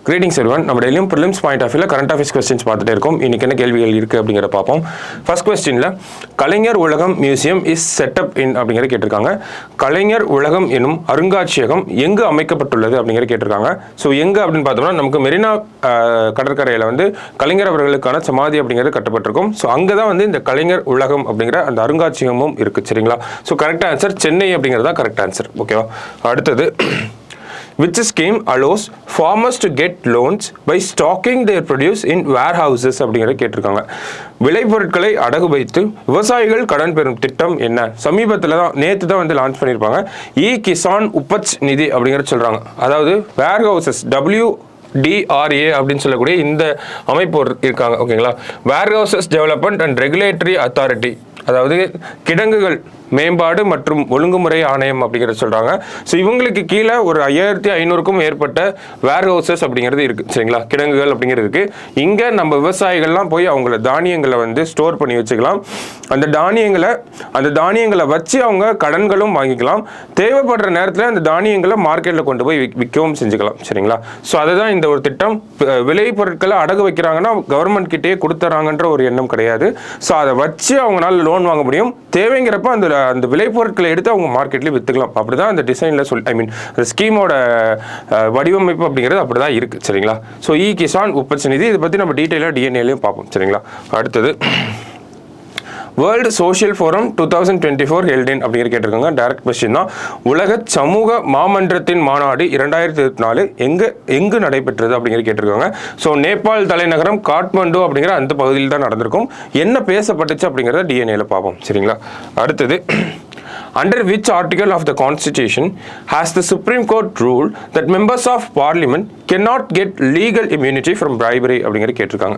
Greetings everyone. நம்ம டெய்லியும் prelims point of வியூல கரண்ட் அஃபேர்ஸ் கொஸ்டின்ஸ் பார்த்துட்டே இருக்கோம். இன்னைக்கு என்ன கேள்விகள் இருக்குது அப்படிங்கிறத பார்ப்போம். ஃபர்ஸ்ட் கொஸ்டினில் கலைஞர் உலகம் மியூசியம் இஸ் செட்டப் இன் அப்படிங்கிற கேட்டிருக்காங்க. கலைஞர் உலகம் எனும் அருங்காட்சியகம் எங்கு அமைக்கப்பட்டுள்ளது அப்படிங்கிற கேட்டிருக்காங்க. ஸோ எங்கே அப்படின்னு பார்த்தோம்னா நமக்கு மெரினா கடற்கரையில் வந்து கலைஞர் அவர்களுக்கான சமாதி அப்படிங்கிறது கட்டப்பட்டிருக்கும். ஸோ அங்கே தான் வந்து இந்த கலைஞர் உலகம் அப்படிங்கிற அந்த அருங்காட்சியகமும் இருக்குது. சரிங்களா? ஸோ கரெக்ட் ஆன்சர் சென்னை அப்படிங்கிறது தான் கரெக்ட் ஆன்சர். ஓகேவா? அடுத்தது, which scheme allows farmers to get loans by stocking their produce in warehouses அப்படிங்கிறத கேட்டிருக்காங்க. விளைபொருட்களை அடகு வைத்து விவசாயிகள் கடன் பெறும் திட்டம் என்ன? சமீபத்தில் தான் நேற்று தான் வந்து லான்ச் பண்ணியிருப்பாங்க. கிசான் உபஜ் நிதி அப்படிங்கிறத சொல்கிறாங்க. அதாவது வேர்ஹவுசஸ் WDRA அப்படின்னு சொல்லக்கூடிய இந்த அமைப்பு இருக்காங்க. ஓகேங்களா? Warehouses development and regulatory authority, அதாவது கிடங்குகள் மேம்பாடு மற்றும் ஒழுங்குமுறை ஆணையம் அப்படிங்கிறத சொல்கிறாங்க. ஸோ இவங்களுக்கு கீழே ஒரு 5500க்கும் மேற்பட்ட வேர்ஹவுசஸ் அப்படிங்கிறது இருக்குது. சரிங்களா? கிடங்குகள் அப்படிங்கிறது இருக்குது. இங்கே நம்ம விவசாயிகள்லாம் போய் அவங்கள தானியங்களை வந்து ஸ்டோர் பண்ணி வச்சுக்கலாம். அந்த தானியங்களை வச்சு அவங்க கடன்களும் வாங்கிக்கலாம். தேவைப்படுற நேரத்தில் அந்த தானியங்களை மார்க்கெட்டில் கொண்டு போய் விற்கவும் செஞ்சுக்கலாம். சரிங்களா? ஸோ அதுதான் இந்த ஒரு திட்டம். விளை பொருட்களை அடகு வைக்கிறாங்கன்னா கவர்மெண்ட் கிட்டேயே கொடுத்துறாங்கன்ற ஒரு எண்ணம் கிடையாது. ஸோ அதை வச்சு அவங்களால லோன் வாங்க முடியும். தேவைங்கிறப்ப அந்த விளைபொருட்களை எடுத்து அவங்க மார்க்கெட்லேயே விற்றுக்கலாம். அப்படி தான் அந்த டிசைனில் அந்த ஸ்கீமோட வடிவமைப்பு அப்படிங்கிறது அப்படி தான் இருக்குது. சரிங்களா? ஸோ கிசான் உபஜ் நிதி இதை பற்றி நம்ம டீட்டெயிலாக டிஎன்ஏலையும் பார்ப்போம். சரிங்களா? அடுத்தது, world social forum 2024 held in அப்படிங்கிற கேட்டிருக்காங்க. டைரக்ட் கொஸ்டின் தான். உலக சமூக மாமன்றத்தின் மாநாடு 2024 எங்கு நடைபெற்றது அப்படிங்கிற கேட்டிருக்காங்க. ஸோ நேபாள் தலைநகரம் காட்மண்டு அப்படிங்கிற அந்த பகுதியில் தான் நடந்திருக்கும். என்ன பேசப்பட்டுச்சு அப்படிங்கிறத டிஎன்ஏல பார்ப்போம். சரிங்களா? அடுத்தது, under which article of the constitution has the Supreme Court ruled that members of parliament cannot get legal immunity from bribery அப்படிங்கிற கேட்டிருக்காங்க.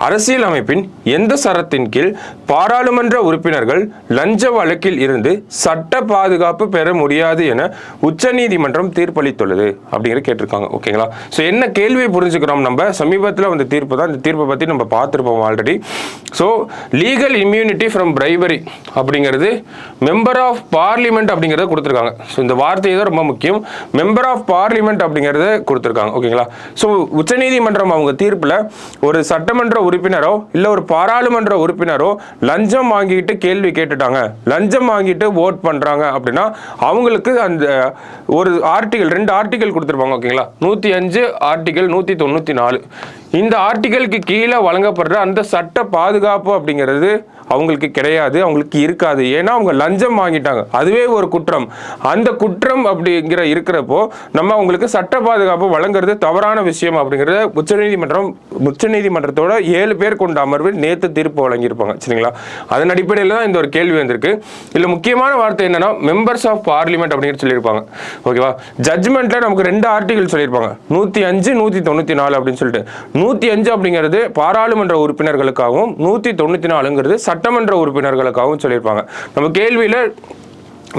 அரசியல் அமைப்பின் எந்த சரத்தின் கீழ் பாராளுமன்ற உறுப்பினர்கள் லஞ்ச வழக்கில் இருந்து சட்ட பாதுகாப்பு பெற முடியாது என உச்சநீதிமன்றம் தீர்ப்பளித்துள்ளது அப்படிங்கிற கேட்டிருக்காங்க. ஓகேங்களா? ஸோ என்ன கேள்வியை புரிஞ்சுக்கிறோம் நம்ம? சமீபத்தில் வந்த தீர்ப்பு தான். இந்த தீர்ப்பை பற்றி நம்ம பார்த்துருப்போம் already. So legal immunity from bribery அப்படிங்கிறது மெம்பர் ஆஃப் பார்லிமெண்ட் அப்படிங்கிறத கொடுத்துருக்காங்க. ஸோ இந்த வார்த்தை தான் ரொம்ப முக்கியம். மெம்பர் ஆஃப் பார்லிமெண்ட் அப்படிங்கிறத கொடுத்துருக்காங்க. ஓகேங்களா? ஸோ உச்சநீதிமன்றம் அவங்க தீர்ப்பில் ஒரு சட்டமன்ற உறுப்பினரோ இல்லை ஒரு பாராளுமன்ற உறுப்பினரோ லஞ்சம் வாங்கிட்டு கேள்வி கேட்டுட்டாங்க, லஞ்சம் வாங்கிட்டு ஓட் பண்ணுறாங்க அப்படின்னா அவங்களுக்கு அந்த ஒரு ஆர்டிகல் 2 ஆர்டிகல் கொடுத்துருப்பாங்க. ஓகேங்களா? 105 ஆர்டிகல் 194 இந்த ஆர்டிகலுக்கு கீழே வழங்கப்படுற அந்த சட்ட பாதுகாப்பு அப்படிங்கிறது அவங்களுக்கு கிடையாது, அவங்களுக்கு இருக்காது. ஏன்னா அவங்க லஞ்சம் வாங்கிட்டாங்க. அதுவே ஒரு குற்றம். அந்த குற்றம் அப்படிங்கிற இருக்கிறப்போ நம்ம அவங்களுக்கு சட்ட பாதுகாப்பு வழங்குறது தவறான விஷயம் அப்படிங்கிறத உச்சநீதிமன்றத்தோட 7 பேர் கொண்ட அமர்வு நேற்று தீர்ப்பு வழங்கியிருப்பாங்க. சரிங்களா? அதன் அடிப்படையில் தான் இந்த ஒரு கேள்வி வந்திருக்கு. இல்லை முக்கியமான வார்த்தை என்னன்னா மெம்பர்ஸ் ஆஃப் பார்லிமெண்ட் அப்படிங்கிற சொல்லியிருப்பாங்க. ஓகேவா? ஜட்ஜ்மெண்ட்ல நமக்கு 2 ஆர்டிகல் சொல்லியிருப்பாங்க. 105 194 அப்படின்னு சொல்லிட்டு 105 அப்படிங்கிறது பாராளுமன்ற உறுப்பினர்களுக்காகவும் 194ங்கிறது சட்டமன்ற உறுப்பினர்களுக்காகவும் சொல்லியிருப்பாங்க. நம்ம கேள்வியில்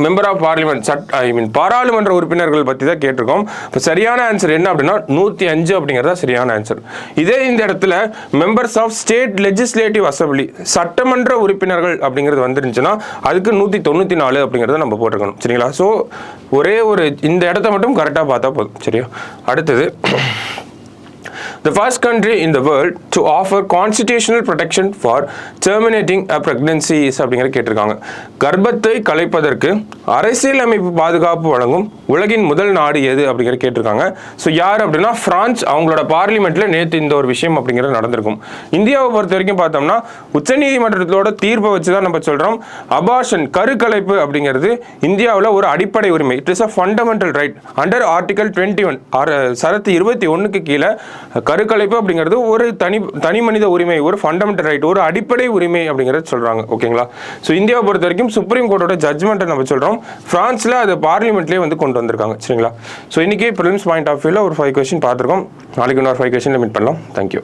மெம்பர் ஆஃப் பார்லிமெண்ட் பாராளுமன்ற உறுப்பினர்கள் பற்றி தான் கேட்டிருக்கோம். இப்போ சரியான ஆன்சர் என்ன அப்படின்னா 105 அப்படிங்கிறதா சரியான ஆன்சர். இதே இந்த இடத்துல members of state legislative assembly சட்டமன்ற உறுப்பினர்கள் அப்படிங்கிறது வந்துருந்துச்சுன்னா அதுக்கு 194 அப்படிங்கிறத நம்ம போட்டிருக்கணும். சரிங்களா? ஸோ ஒரே ஒரு இந்த இடத்த மட்டும் கரெக்டாக பார்த்தா போதும். சரியா? அடுத்தது, the first country in the world to offer constitutional protection for terminating a pregnancy is அப்படிங்கிற கேட்டிருக்காங்க. கர்ப்பத்தை கலைப்பதற்கு அரசியலமைப்பு பாதுகாப்பு வழங்கும் உலகின் முதல் நாடு எது அப்படிங்கிற கேட்டிருக்காங்க. ஸோ யார் அப்படின்னா பிரான்ஸ். அவங்களோட பார்லிமெண்ட்ல நேற்று இந்த ஒரு விஷயம் அப்படிங்கிறது நடந்திருக்கும். இந்தியாவை பொறுத்த வரைக்கும் பார்த்தோம்னா உச்சநீதிமன்றத்தோட தீர்ப்பை வச்சு தான் நம்ம சொல்றோம். அபார்ஷன் கருக்கலைப்பு அப்படிங்கிறது இந்தியாவில் ஒரு அடிப்படை உரிமை. It is a fundamental right under article 21 சரத்து 21க்கு கீழே கருக்கலைப்பு அப்படிங்கிறது ஒரு தனி மனித உரிமை, ஒரு ஃபண்டமெண்டல் ரைட், ஒரு அடிப்படை உரிமை அப்படிங்கிறத சொல்றாங்க. ஓகேங்களா? ஸோ இந்தியாவை பொறுத்த வரைக்கும் சுப்ரீம் கோர்ட்டோட ஜட்ஜ்மெண்ட்டை நம்ம சொல்றோம். பிரான்ஸ்ல அது பார்லிமெண்ட்லேயே வந்து கொண்டு வந்திருக்காங்க. சரிங்களா? ஸோ இன்னைக்கு ப்ரிலிம்ஸ் பாயிண்ட் ஆஃப் வியூல ஒரு 5 கொஸ்டின் பார்த்துருக்கோம். நாளைக்கு இன்னொரு 5 கொஸ்டின்ல மீட் பண்ணலாம். தேங்க்யூ.